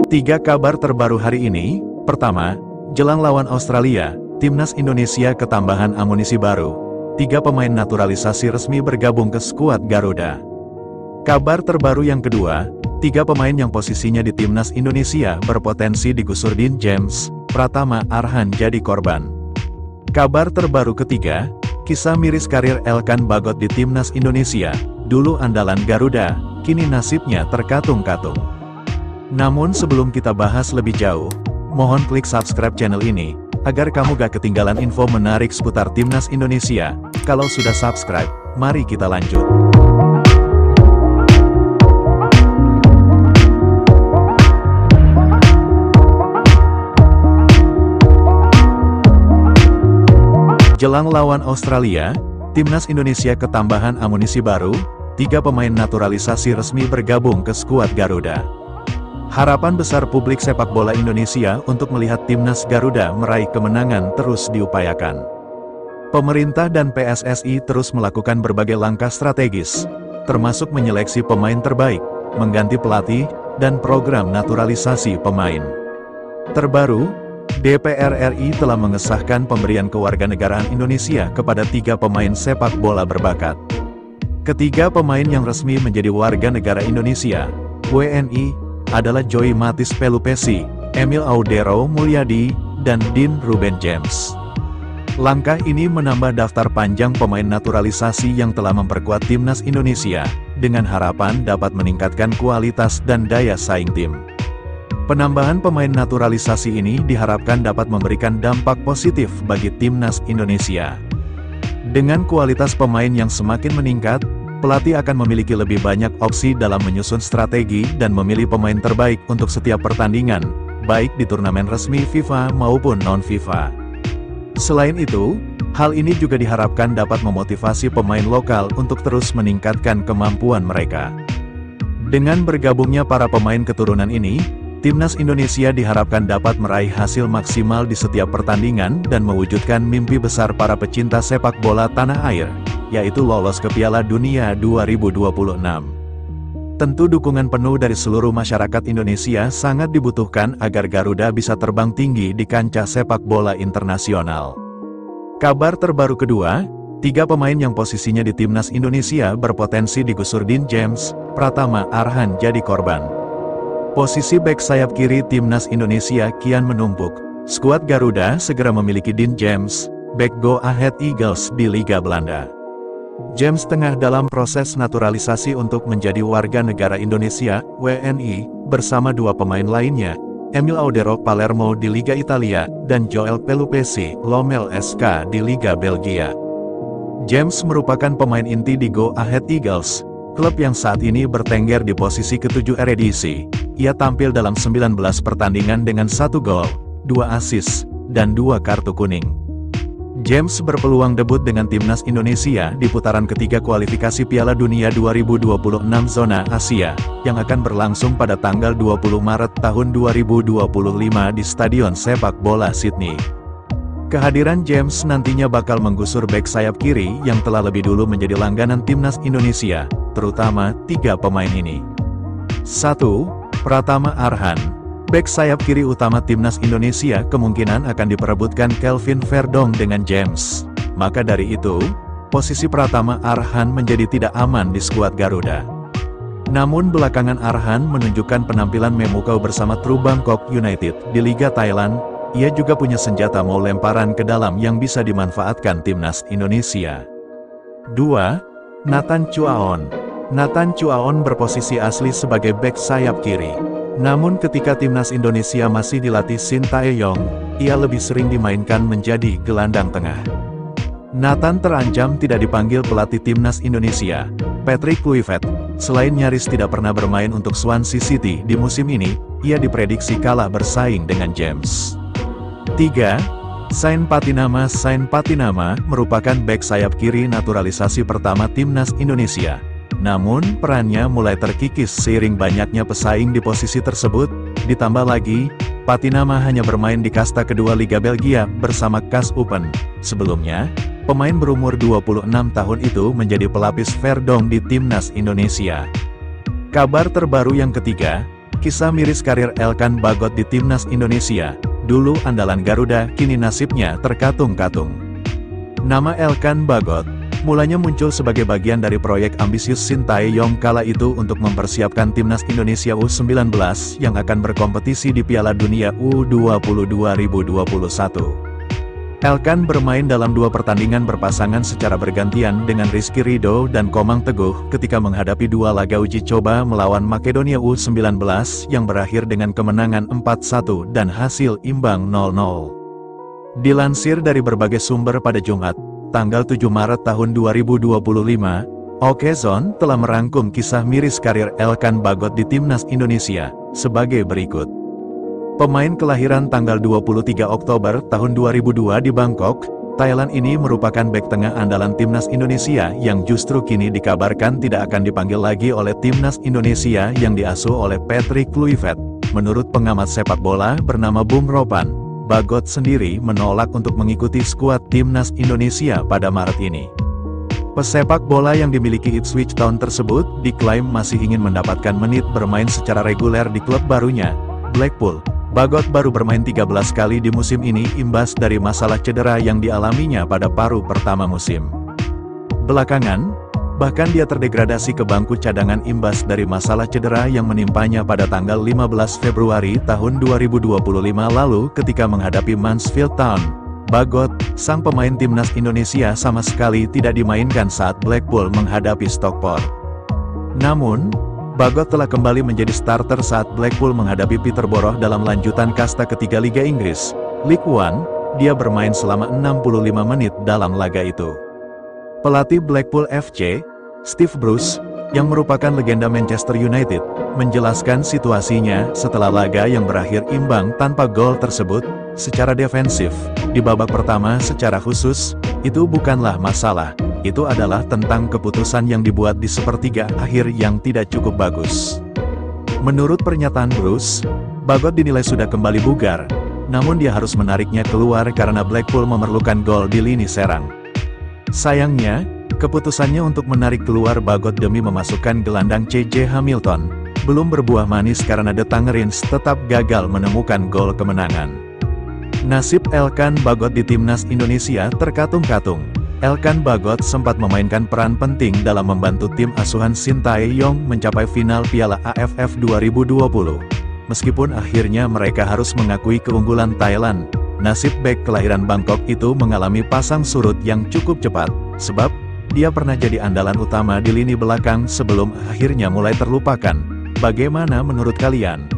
Tiga kabar terbaru hari ini. Pertama, jelang lawan Australia, Timnas Indonesia ketambahan amunisi baru. 3 pemain naturalisasi resmi bergabung ke skuad Garuda. Kabar terbaru yang kedua, 3 pemain yang posisinya di Timnas Indonesia berpotensi digusur Dean James, Pratama Arhan jadi korban. Kabar terbaru ketiga, kisah miris karir Elkan Bagot di Timnas Indonesia, dulu andalan Garuda, kini nasibnya terkatung-katung. Namun sebelum kita bahas lebih jauh, mohon klik subscribe channel ini, agar kamu gak ketinggalan info menarik seputar Timnas Indonesia. Kalau sudah subscribe, mari kita lanjut. Jelang lawan Australia, Timnas Indonesia ketambahan amunisi baru, 3 pemain naturalisasi resmi bergabung ke skuad Garuda. Harapan besar publik sepak bola Indonesia untuk melihat Timnas Garuda meraih kemenangan terus diupayakan. Pemerintah dan PSSI terus melakukan berbagai langkah strategis, termasuk menyeleksi pemain terbaik, mengganti pelatih, dan program naturalisasi pemain. Terbaru, DPR RI telah mengesahkan pemberian kewarganegaraan Indonesia kepada 3 pemain sepak bola berbakat. Ketiga pemain yang resmi menjadi warga negara Indonesia, WNI, adalah Joey Matthijs Pelupessy, Emil Audero Mulyadi, dan Dean Ruben James. Langkah ini menambah daftar panjang pemain naturalisasi yang telah memperkuat Timnas Indonesia, dengan harapan dapat meningkatkan kualitas dan daya saing tim. Penambahan pemain naturalisasi ini diharapkan dapat memberikan dampak positif bagi Timnas Indonesia. Dengan kualitas pemain yang semakin meningkat, pelatih akan memiliki lebih banyak opsi dalam menyusun strategi dan memilih pemain terbaik untuk setiap pertandingan, baik di turnamen resmi FIFA maupun non-FIFA. Selain itu, hal ini juga diharapkan dapat memotivasi pemain lokal untuk terus meningkatkan kemampuan mereka. Dengan bergabungnya para pemain keturunan ini, Timnas Indonesia diharapkan dapat meraih hasil maksimal di setiap pertandingan dan mewujudkan mimpi besar para pecinta sepak bola tanah air, yaitu lolos ke Piala Dunia 2026. Tentu dukungan penuh dari seluruh masyarakat Indonesia sangat dibutuhkan agar Garuda bisa terbang tinggi di kancah sepak bola internasional. Kabar terbaru kedua, 3 pemain yang posisinya di Timnas Indonesia berpotensi digusur Dean James, Pratama Arhan jadi korban. Posisi bek sayap kiri Timnas Indonesia kian menumpuk. Skuad Garuda segera memiliki Dean James, bek Go Ahead Eagles di Liga Belanda. James tengah dalam proses naturalisasi untuk menjadi warga negara Indonesia, WNI, bersama 2 pemain lainnya, Emil Audero Palermo di Liga Italia, dan Joel Pelupessy Lommel SK di Liga Belgia. James merupakan pemain inti di Go Ahead Eagles, klub yang saat ini bertengger di posisi ke-7 Eredivisie. Ia tampil dalam 19 pertandingan dengan 1 gol, 2 assist, dan 2 kartu kuning. James berpeluang debut dengan Timnas Indonesia di putaran ketiga kualifikasi Piala Dunia 2026 zona Asia, yang akan berlangsung pada tanggal 20 Maret tahun 2025 di Stadion Sepak Bola Sydney. Kehadiran James nantinya bakal menggusur bek sayap kiri yang telah lebih dulu menjadi langganan Timnas Indonesia, terutama 3 pemain ini. 1. Pratama Arhan, bek sayap kiri utama Timnas Indonesia kemungkinan akan diperebutkan Kelvin Verdong dengan James. Maka dari itu, posisi Pratama Arhan menjadi tidak aman di skuad Garuda. Namun belakangan Arhan menunjukkan penampilan memukau bersama True Bangkok United di Liga Thailand. Ia juga punya senjata mau lemparan ke dalam yang bisa dimanfaatkan Timnas Indonesia. 2. Nathan Chuaon. Nathan Chuaon berposisi asli sebagai bek sayap kiri. Namun ketika Timnas Indonesia masih dilatih Shin Tae-yong, ia lebih sering dimainkan menjadi gelandang tengah. Nathan terancam tidak dipanggil pelatih Timnas Indonesia, Patrick Kluivert. Selain nyaris tidak pernah bermain untuk Swansea City di musim ini, ia diprediksi kalah bersaing dengan James. 3. Sain Patinama. Sain Patinama merupakan bek sayap kiri naturalisasi pertama Timnas Indonesia. Namun, perannya mulai terkikis seiring banyaknya pesaing di posisi tersebut. Ditambah lagi, Patinama hanya bermain di kasta kedua Liga Belgia bersama KAS Open. Sebelumnya, pemain berumur 26 tahun itu menjadi pelapis Verdong di Timnas Indonesia. Kabar terbaru yang ketiga, Kisah miris karir Elkan Bagot di Timnas Indonesia. Dulu andalan Garuda, kini nasibnya terkatung-katung. Nama Elkan Bagot mulanya muncul sebagai bagian dari proyek ambisius Sintayong kala itu untuk mempersiapkan Timnas Indonesia U19 yang akan berkompetisi di Piala Dunia U20 2021. Elkan bermain dalam 2 pertandingan berpasangan secara bergantian dengan Rizky Ridho dan Komang Teguh ketika menghadapi 2 laga uji coba melawan Makedonia U19 yang berakhir dengan kemenangan 4-1 dan hasil imbang 0-0. Dilansir dari berbagai sumber pada Jumat, tanggal 7 Maret tahun 2025, Okezone telah merangkum kisah miris karir Elkan Bagot di Timnas Indonesia sebagai berikut. Pemain kelahiran tanggal 23 Oktober tahun 2002 di Bangkok, Thailand ini merupakan bek tengah andalan Timnas Indonesia yang justru kini dikabarkan tidak akan dipanggil lagi oleh Timnas Indonesia yang diasuh oleh Patrick Kluivert. Menurut pengamat sepak bola bernama Bung Ropan, Bagot sendiri menolak untuk mengikuti skuad Timnas Indonesia pada Maret ini. Pesepak bola yang dimiliki Ipswich Town tersebut diklaim masih ingin mendapatkan menit bermain secara reguler di klub barunya, Blackpool. Bagot baru bermain 13 kali di musim ini imbas dari masalah cedera yang dialaminya pada paruh pertama musim. Belakangan, bahkan dia terdegradasi ke bangku cadangan imbas dari masalah cedera yang menimpanya pada tanggal 15 Februari tahun 2025 lalu ketika menghadapi Mansfield Town. Bagot, sang pemain Timnas Indonesia sama sekali tidak dimainkan saat Blackpool menghadapi Stockport. Namun, Bagot telah kembali menjadi starter saat Blackpool menghadapi Peterborough dalam lanjutan kasta ketiga Liga Inggris, League One. Dia bermain selama 65 menit dalam laga itu. Pelatih Blackpool FC, Steve Bruce, yang merupakan legenda Manchester United, menjelaskan situasinya setelah laga yang berakhir imbang tanpa gol tersebut. Secara defensif, di babak pertama secara khusus, itu bukanlah masalah. Itu adalah tentang keputusan yang dibuat di sepertiga akhir yang tidak cukup bagus. Menurut pernyataan Bruce, Bagot dinilai sudah kembali bugar, namun dia harus menariknya keluar karena Blackpool memerlukan gol di lini serang. Sayangnya, keputusannya untuk menarik keluar Bagot demi memasukkan gelandang C.J. Hamilton belum berbuah manis karena The Tangerines tetap gagal menemukan gol kemenangan. Nasib Elkan Bagot di Timnas Indonesia terkatung-katung. Elkan Bagot sempat memainkan peran penting dalam membantu tim asuhan Sintayong mencapai final Piala AFF 2020. Meskipun akhirnya mereka harus mengakui keunggulan Thailand, nasib bek kelahiran Bangkok itu mengalami pasang surut yang cukup cepat, sebab dia pernah jadi andalan utama di lini belakang sebelum akhirnya mulai terlupakan. Bagaimana menurut kalian?